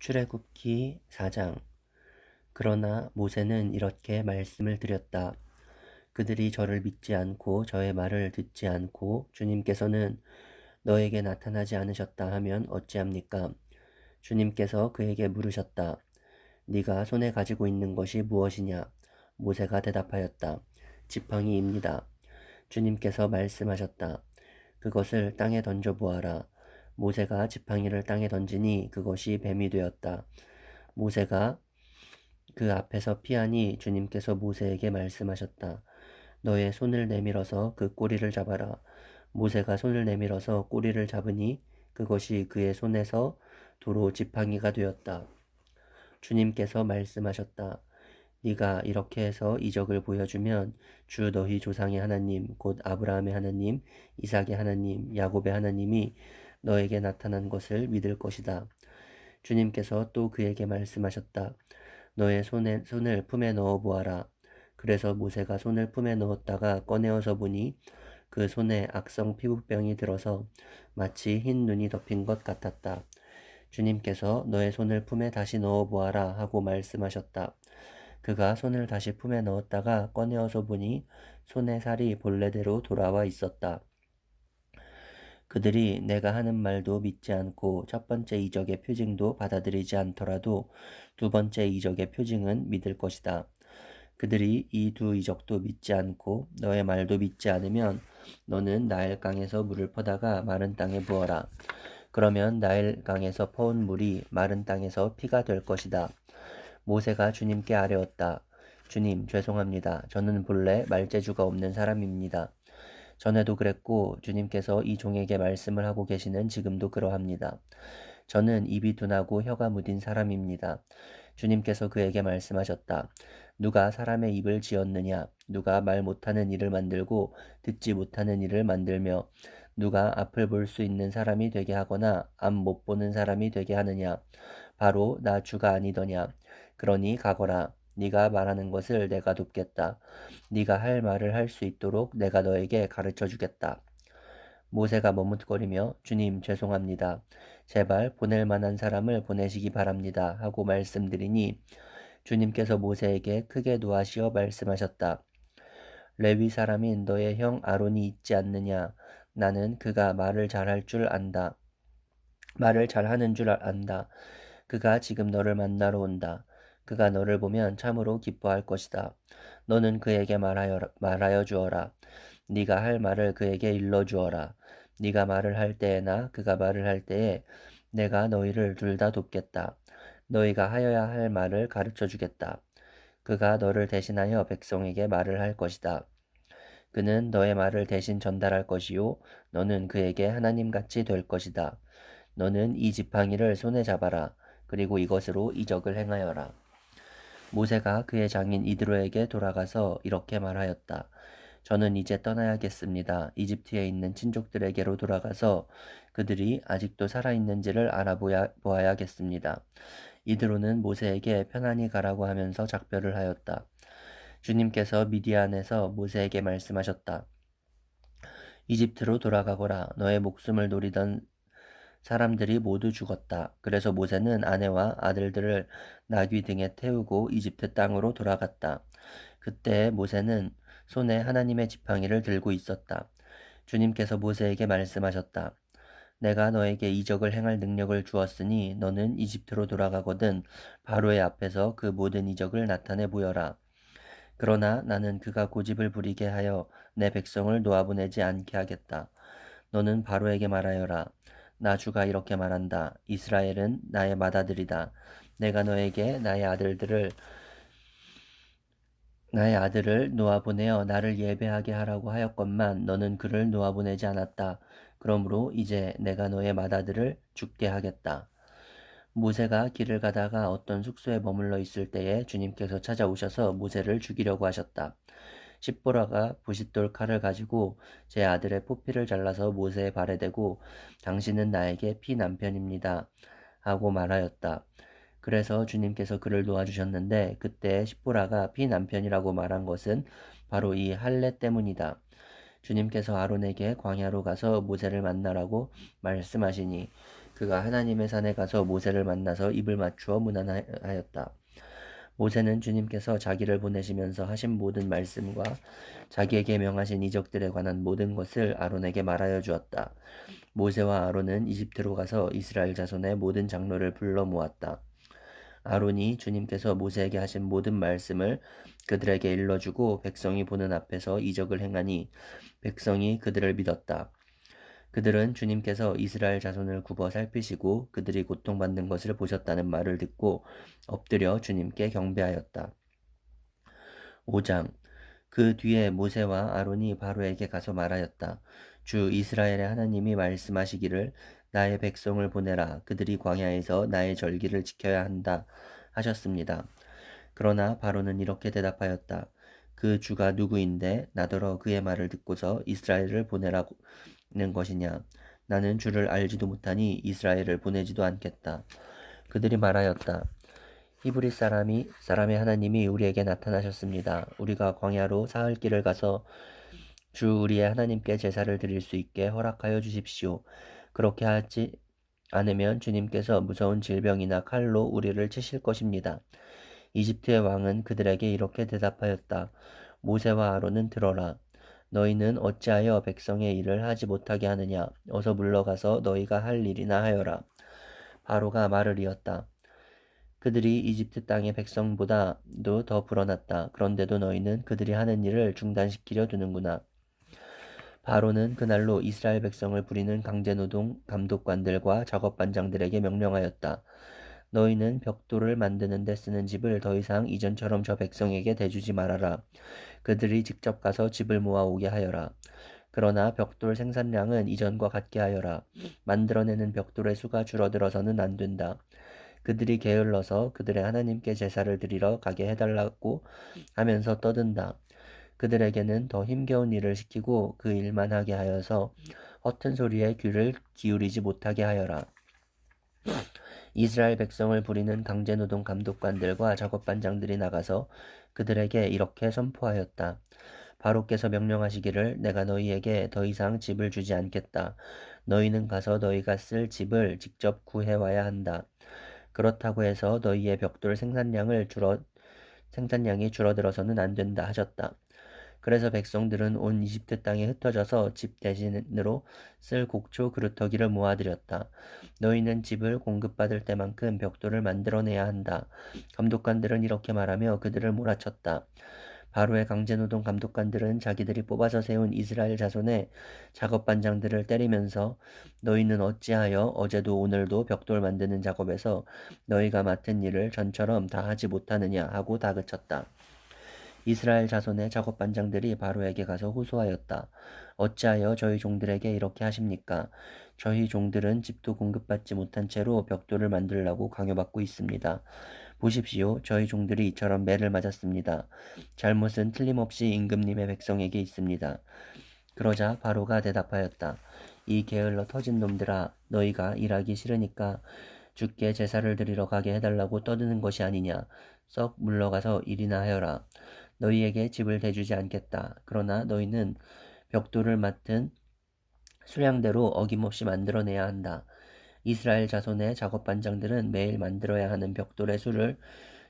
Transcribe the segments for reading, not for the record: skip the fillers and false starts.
출애굽기 4장. 그러나 모세는 이렇게 말씀을 드렸다. 그들이 저를 믿지 않고 저의 말을 듣지 않고 주님께서는 너에게 나타나지 않으셨다 하면 어찌합니까? 주님께서 그에게 물으셨다. 네가 손에 가지고 있는 것이 무엇이냐? 모세가 대답하였다. 지팡이입니다. 주님께서 말씀하셨다. 그것을 땅에 던져 보아라. 모세가 지팡이를 땅에 던지니 그것이 뱀이 되었다. 모세가 그 앞에서 피하니 주님께서 모세에게 말씀하셨다. 너의 손을 내밀어서 그 꼬리를 잡아라. 모세가 손을 내밀어서 꼬리를 잡으니 그것이 그의 손에서 도로 지팡이가 되었다. 주님께서 말씀하셨다. 네가 이렇게 해서 이적을 보여주면 주 너희 조상의 하나님 곧 아브라함의 하나님, 이삭의 하나님, 야곱의 하나님이 너에게 나타난 것을 믿을 것이다. 주님께서 또 그에게 말씀하셨다. 너의 손을 품에 넣어 보아라. 그래서 모세가 손을 품에 넣었다가 꺼내어서 보니 그 손에 악성 피부병이 들어서 마치 흰 눈이 덮인 것 같았다. 주님께서 너의 손을 품에 다시 넣어 보아라 하고 말씀하셨다. 그가 손을 다시 품에 넣었다가 꺼내어서 보니 손의 살이 본래대로 돌아와 있었다. 그들이 내가 하는 말도 믿지 않고 첫 번째 이적의 표징도 받아들이지 않더라도 두 번째 이적의 표징은 믿을 것이다. 그들이 이 두 이적도 믿지 않고 너의 말도 믿지 않으면 너는 나일강에서 물을 퍼다가 마른 땅에 부어라. 그러면 나일강에서 퍼온 물이 마른 땅에서 피가 될 것이다. 모세가 주님께 아뢰었다. 주님, 죄송합니다. 저는 본래 말재주가 없는 사람입니다. 전에도 그랬고 주님께서 이 종에게 말씀을 하고 계시는 지금도 그러합니다. 저는 입이 둔하고 혀가 무딘 사람입니다. 주님께서 그에게 말씀하셨다. 누가 사람의 입을 지었느냐? 누가 말 못하는 이를 만들고 듣지 못하는 이를 만들며 누가 앞을 볼 수 있는 사람이 되게 하거나 앞 못 보는 사람이 되게 하느냐? 바로 나 주가 아니더냐? 그러니 가거라. 네가 말하는 것을 내가 돕겠다. 네가 할 말을 할 수 있도록 내가 너에게 가르쳐 주겠다. 모세가 머뭇거리며 주님 죄송합니다. 제발 보낼 만한 사람을 보내시기 바랍니다. 하고 말씀드리니 주님께서 모세에게 크게 노하시어 말씀하셨다. 레위 사람인 너의 형 아론이 있지 않느냐? 나는 그가 말을 잘할 줄 안다. 말을 잘하는 줄 안다. 그가 지금 너를 만나러 온다. 그가 너를 보면 참으로 기뻐할 것이다. 너는 그에게 말하여 주어라. 네가 할 말을 그에게 일러 주어라. 네가 말을 할 때에나 그가 말을 할 때에 내가 너희를 둘 다 돕겠다. 너희가 하여야 할 말을 가르쳐 주겠다. 그가 너를 대신하여 백성에게 말을 할 것이다. 그는 너의 말을 대신 전달할 것이요 너는 그에게 하나님같이 될 것이다. 너는 이 지팡이를 손에 잡아라. 그리고 이것으로 이적을 행하여라. 모세가 그의 장인 이드로에게 돌아가서 이렇게 말하였다. 저는 이제 떠나야겠습니다. 이집트에 있는 친족들에게로 돌아가서 그들이 아직도 살아있는지를 알아보아야겠습니다. 이드로는 모세에게 편안히 가라고 하면서 작별을 하였다. 주님께서 미디안에서 모세에게 말씀하셨다. 이집트로 돌아가거라. 너의 목숨을 노리던 사람들이 모두 죽었다. 그래서 모세는 아내와 아들들을 나귀 등에 태우고 이집트 땅으로 돌아갔다. 그때 모세는 손에 하나님의 지팡이를 들고 있었다. 주님께서 모세에게 말씀하셨다. 내가 너에게 이적을 행할 능력을 주었으니 너는 이집트로 돌아가거든 바로의 앞에서 그 모든 이적을 나타내 보여라. 그러나 나는 그가 고집을 부리게 하여 내 백성을 놓아보내지 않게 하겠다. 너는 바로에게 말하여라. 나 주가 이렇게 말한다. 이스라엘은 나의 맏아들이다. 내가 너에게 나의 아들을 놓아보내어 나를 예배하게 하라고 하였건만 너는 그를 놓아보내지 않았다. 그러므로 이제 내가 너의 맏아들을 죽게 하겠다. 모세가 길을 가다가 어떤 숙소에 머물러 있을 때에 주님께서 찾아오셔서 모세를 죽이려고 하셨다. 십보라가 부싯돌 칼을 가지고 제 아들의 포피를 잘라서 모세의 발에 대고 당신은 나에게 피남편입니다. 하고 말하였다. 그래서 주님께서 그를 놓아주셨는데 그때 십보라가 피남편이라고 말한 것은 바로 이 할례 때문이다. 주님께서 아론에게 광야로 가서 모세를 만나라고 말씀하시니 그가 하나님의 산에 가서 모세를 만나서 입을 맞추어 문안하였다. 모세는 주님께서 자기를 보내시면서 하신 모든 말씀과 자기에게 명하신 이적들에 관한 모든 것을 아론에게 말하여 주었다. 모세와 아론은 이집트로 가서 이스라엘 자손의 모든 장로를 불러 모았다. 아론이 주님께서 모세에게 하신 모든 말씀을 그들에게 일러주고 백성이 보는 앞에서 이적을 행하니 백성이 그들을 믿었다. 그들은 주님께서 이스라엘 자손을 굽어 살피시고 그들이 고통받는 것을 보셨다는 말을 듣고 엎드려 주님께 경배하였다. 5장. 그 뒤에 모세와 아론이 바로에게 가서 말하였다. 주 이스라엘의 하나님이 말씀하시기를 나의 백성을 보내라. 그들이 광야에서 나의 절기를 지켜야 한다 하셨습니다. 그러나 바로는 이렇게 대답하였다. 그 주가 누구인데 나더러 그의 말을 듣고서 이스라엘을 보내라는 것이냐. 나는 주를 알지도 못하니 이스라엘을 보내지도 않겠다. 그들이 말하였다. 히브리 사람의 하나님이 우리에게 나타나셨습니다. 우리가 광야로 사흘 길을 가서 주 우리의 하나님께 제사를 드릴 수 있게 허락하여 주십시오. 그렇게 하지 않으면 주님께서 무서운 질병이나 칼로 우리를 치실 것입니다. 이집트의 왕은 그들에게 이렇게 대답하였다. 모세와 아론은 들어라. 너희는 어찌하여 백성의 일을 하지 못하게 하느냐. 어서 물러가서 너희가 할 일이나 하여라. 바로가 말을 이었다. 그들이 이집트 땅의 백성보다도 더 불어났다. 그런데도 너희는 그들이 하는 일을 중단시키려 두는구나. 바로는 그날로 이스라엘 백성을 부리는 강제노동 감독관들과 작업반장들에게 명령하였다. 너희는 벽돌을 만드는 데 쓰는 집을 더 이상 이전처럼 저 백성에게 대주지 말아라. 그들이 직접 가서 집을 모아오게 하여라. 그러나 벽돌 생산량은 이전과 같게 하여라. 만들어내는 벽돌의 수가 줄어들어서는 안 된다. 그들이 게을러서 그들의 하나님께 제사를 드리러 가게 해달라고 하면서 떠든다. 그들에게는 더 힘겨운 일을 시키고 그 일만 하게 하여서 허튼 소리에 귀를 기울이지 못하게 하여라. 이스라엘 백성을 부리는 강제노동 감독관들과 작업반장들이 나가서 그들에게 이렇게 선포하였다. 바로께서 명령하시기를 내가 너희에게 더 이상 집을 주지 않겠다. 너희는 가서 너희가 쓸 집을 직접 구해와야 한다. 그렇다고 해서 너희의 벽돌 생산량이 줄어들어서는 안 된다 하셨다. 그래서 백성들은 온 이집트 땅에 흩어져서 집 대신으로 쓸 곡초 그루터기를 모아들였다. 너희는 집을 공급받을 때만큼 벽돌을 만들어내야 한다. 감독관들은 이렇게 말하며 그들을 몰아쳤다. 바로의 강제노동 감독관들은 자기들이 뽑아서 세운 이스라엘 자손의 작업반장들을 때리면서 너희는 어찌하여 어제도 오늘도 벽돌 만드는 작업에서 너희가 맡은 일을 전처럼 다 하지 못하느냐 하고 다그쳤다. 이스라엘 자손의 작업반장들이 바로에게 가서 호소하였다. 어찌하여 저희 종들에게 이렇게 하십니까? 저희 종들은 집도 공급받지 못한 채로 벽돌을 만들라고 강요받고 있습니다. 보십시오. 저희 종들이 이처럼 매를 맞았습니다. 잘못은 틀림없이 임금님의 백성에게 있습니다. 그러자 바로가 대답하였다. 이 게을러 터진 놈들아, 너희가 일하기 싫으니까 주께 제사를 드리러 가게 해달라고 떠드는 것이 아니냐. 썩 물러가서 일이나 하여라. 너희에게 집을 대주지 않겠다. 그러나 너희는 벽돌을 맡은 수량대로 어김없이 만들어내야 한다. 이스라엘 자손의 작업반장들은 매일 만들어야 하는 벽돌의 수를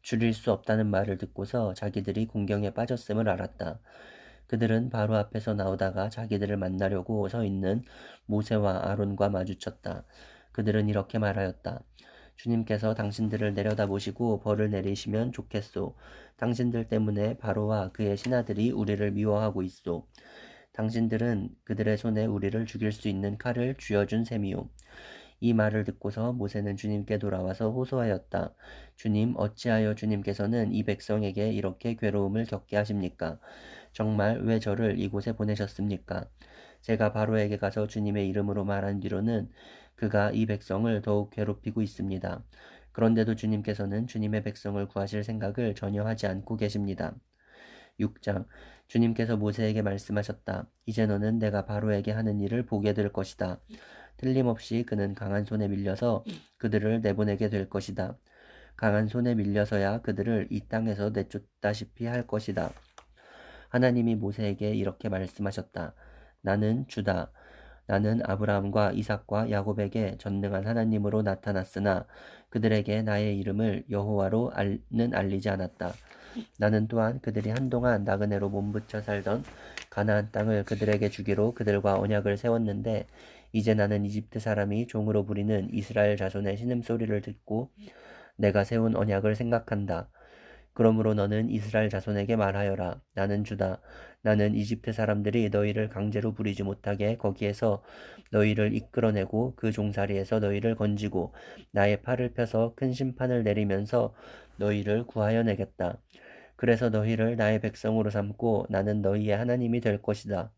줄일 수 없다는 말을 듣고서 자기들이 공경에 빠졌음을 알았다. 그들은 바로 앞에서 나오다가 자기들을 만나려고 서 있는 모세와 아론과 마주쳤다. 그들은 이렇게 말하였다. 주님께서 당신들을 내려다보시고 벌을 내리시면 좋겠소. 당신들 때문에 바로와 그의 신하들이 우리를 미워하고 있소. 당신들은 그들의 손에 우리를 죽일 수 있는 칼을 쥐어준 셈이요. 이 말을 듣고서 모세는 주님께 돌아와서 호소하였다. 주님, 어찌하여 주님께서는 이 백성에게 이렇게 괴로움을 겪게 하십니까? 정말 왜 저를 이곳에 보내셨습니까? 제가 바로에게 가서 주님의 이름으로 말한 뒤로는 그가 이 백성을 더욱 괴롭히고 있습니다. 그런데도 주님께서는 주님의 백성을 구하실 생각을 전혀 하지 않고 계십니다. 6장. 주님께서 모세에게 말씀하셨다. 이제 너는 내가 바로에게 하는 일을 보게 될 것이다. 틀림없이 그는 강한 손에 밀려서 그들을 내보내게 될 것이다. 강한 손에 밀려서야 그들을 이 땅에서 내쫓다시피 할 것이다. 하나님이 모세에게 이렇게 말씀하셨다. 나는 주다. 나는 아브라함과 이삭과 야곱에게 전능한 하나님으로 나타났으나 그들에게 나의 이름을 여호와로는 알리지 않았다. 나는 또한 그들이 한동안 나그네로 몸부쳐 살던 가나안 땅을 그들에게 주기로 그들과 언약을 세웠는데 이제 나는 이집트 사람이 종으로 부리는 이스라엘 자손의 신음소리를 듣고 내가 세운 언약을 생각한다. 그러므로 너는 이스라엘 자손에게 말하여라. 나는 주다. 나는 이집트 사람들이 너희를 강제로 부리지 못하게 거기에서 너희를 이끌어내고 그 종살이에서 너희를 건지고 나의 팔을 펴서 큰 심판을 내리면서 너희를 구하여 내겠다. 그래서 너희를 나의 백성으로 삼고 나는 너희의 하나님이 될 것이다.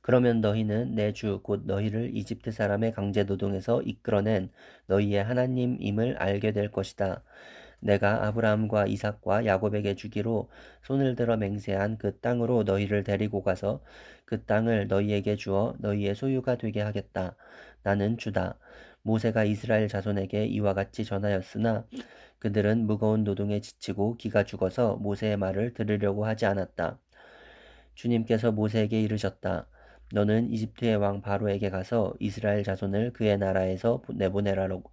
그러면 너희는 내 주 곧 너희를 이집트 사람의 강제 노동에서 이끌어낸 너희의 하나님임을 알게 될 것이다. 내가 아브라함과 이삭과 야곱에게 주기로 손을 들어 맹세한 그 땅으로 너희를 데리고 가서 그 땅을 너희에게 주어 너희의 소유가 되게 하겠다. 나는 주다. 모세가 이스라엘 자손에게 이와 같이 전하였으나 그들은 무거운 노동에 지치고 기가 죽어서 모세의 말을 들으려고 하지 않았다. 주님께서 모세에게 이르셨다. 너는 이집트의 왕 바로에게 가서 이스라엘 자손을 그의 나라에서 내보내라고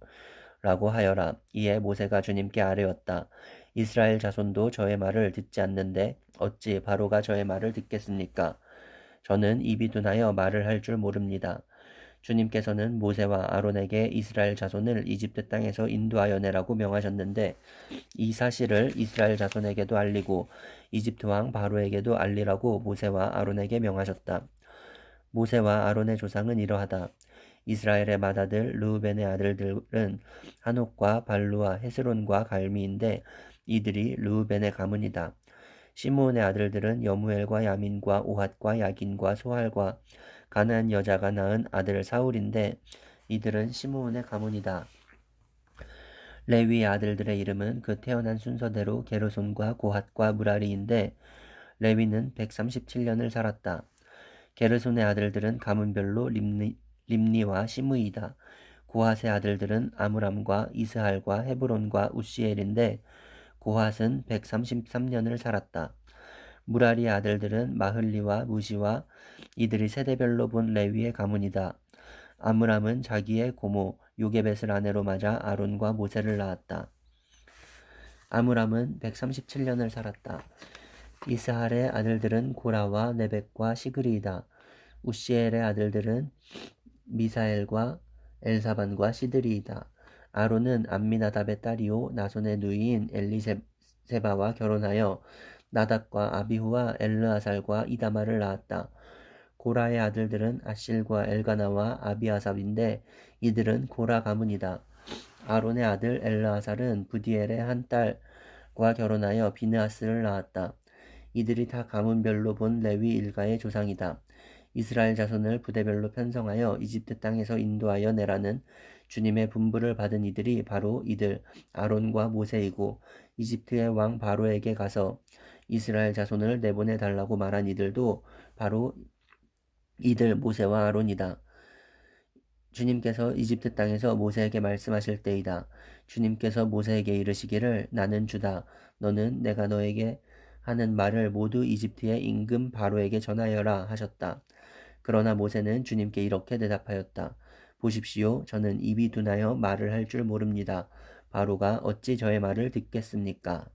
하여라. 이에 모세가 주님께 아뢰었다. 이스라엘 자손도 저의 말을 듣지 않는데 어찌 바로가 저의 말을 듣겠습니까? 저는 입이 둔하여 말을 할 줄 모릅니다. 주님께서는 모세와 아론에게 이스라엘 자손을 이집트 땅에서 인도하여 내라고 명하셨는데 이 사실을 이스라엘 자손에게도 알리고 이집트 왕 바로에게도 알리라고 모세와 아론에게 명하셨다. 모세와 아론의 조상은 이러하다. 이스라엘의 맏아들 르우벤의 아들들은 한옥과 발루와 헤스론과 갈미인데 이들이 르우벤의 가문이다. 시므온의 아들들은 여무엘과 야민과 오핫과 야긴과 소할과 가나안 여자가 낳은 아들 사울인데 이들은 시므온의 가문이다. 레위의 아들들의 이름은 그 태어난 순서대로 게르손과 고핫과 무라리인데 레위는 137년을 살았다. 게르손의 아들들은 가문별로 림니와 시므이다. 고핫의 아들들은 아므람과 이스할과 헤브론과 우시엘인데 고핫은 133년을 살았다. 무라리의 아들들은 마흘리와 무시와 이들이 세대별로 본 레위의 가문이다. 아므람은 자기의 고모 요게벳을 아내로 맞아 아론과 모세를 낳았다. 아므람은 137년을 살았다. 이스할의 아들들은 고라와 네벡과 시그리이다. 우시엘의 아들들은 미사엘과 엘사반과 시드리이다. 아론은 암미나답의 딸이요 나손의 누이인 엘리세바와 결혼하여 나답과 아비후와 엘르아살과 이다마를 낳았다. 고라의 아들들은 아실과 엘가나와 아비아삽인데 이들은 고라 가문이다. 아론의 아들 엘르아살은 부디엘의 한 딸과 결혼하여 비느하스를 낳았다. 이들이 다 가문별로 본 레위 일가의 조상이다. 이스라엘 자손을 부대별로 편성하여 이집트 땅에서 인도하여 내라는 주님의 분부를 받은 이들이 바로 이들 아론과 모세이고 이집트의 왕 바로에게 가서 이스라엘 자손을 내보내 달라고 말한 이들도 바로 이들 모세와 아론이다. 주님께서 이집트 땅에서 모세에게 말씀하실 때이다. 주님께서 모세에게 이르시기를 나는 주다. 너는 내가 너에게 하는 말을 모두 이집트의 임금 바로에게 전하여라 하셨다. 그러나 모세는 주님께 이렇게 대답하였다. 보십시오. 저는 입이 둔하여 말을 할 줄 모릅니다. 바로가 어찌 저의 말을 듣겠습니까?